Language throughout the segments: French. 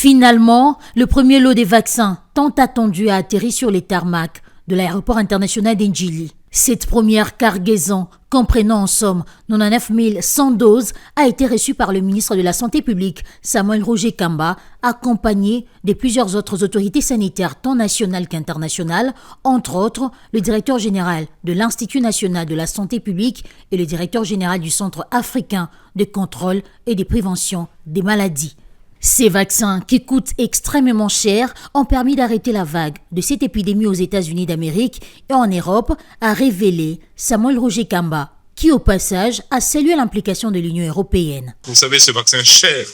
Finalement, le premier lot des vaccins tant attendu a atterri sur les tarmacs de l'aéroport international d'Ndjili. Cette première cargaison, comprenant en somme 99 100 doses, a été reçue par le ministre de la Santé publique, Samuel Roger Kamba, accompagné de plusieurs autres autorités sanitaires tant nationales qu'internationales, entre autres le directeur général de l'Institut national de la santé publique et le directeur général du Centre africain de contrôle et de prévention des maladies. Ces vaccins, qui coûtent extrêmement cher, ont permis d'arrêter la vague de cette épidémie aux États-Unis d'Amérique et en Europe, a révélé Samuel Roger Kamba, qui au passage a salué l'implication de l'Union européenne. Vous savez, ce vaccin cher,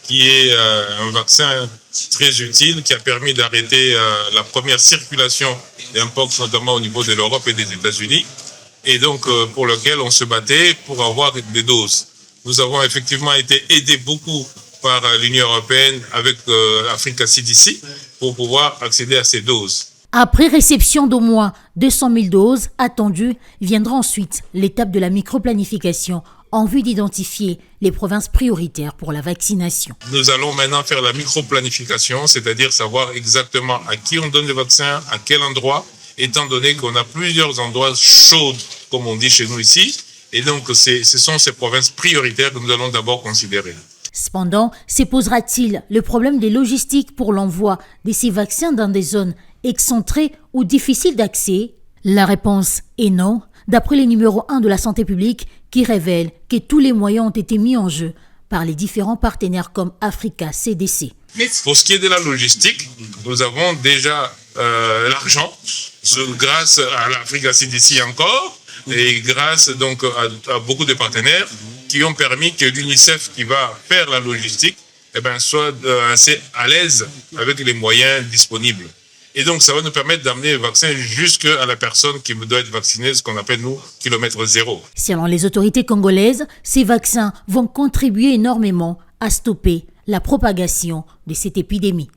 qui est un vaccin très utile, qui a permis d'arrêter la première circulation d'impox, notamment au niveau de l'Europe et des États-Unis, et donc pour lequel on se battait pour avoir des doses. Nous avons effectivement été aidés beaucoup par l'Union européenne avec Africa CDC pour pouvoir accéder à ces doses. Après réception d'au moins 200 000 doses attendues, viendra ensuite l'étape de la microplanification en vue d'identifier les provinces prioritaires pour la vaccination. Nous allons maintenant faire la microplanification, c'est-à-dire savoir exactement à qui on donne le vaccin, à quel endroit, étant donné qu'on a plusieurs endroits chauds, comme on dit chez nous ici, et donc ce sont ces provinces prioritaires que nous allons d'abord considérer. Cependant, se posera-t-il le problème des logistiques pour l'envoi de ces vaccins dans des zones excentrées ou difficiles d'accès? La réponse est non, d'après le numéro 1 de la santé publique qui révèle que tous les moyens ont été mis en jeu par les différents partenaires comme Africa CDC. Pour ce qui est de la logistique, nous avons déjà l'argent grâce à l'Africa CDC encore et grâce donc à beaucoup de partenaires qui ont permis que l'UNICEF qui va faire la logistique soit assez à l'aise avec les moyens disponibles. Et donc ça va nous permettre d'amener le vaccin jusqu'à la personne qui doit être vaccinée, ce qu'on appelle nous kilomètre zéro. Selon les autorités congolaises, ces vaccins vont contribuer énormément à stopper la propagation de cette épidémie.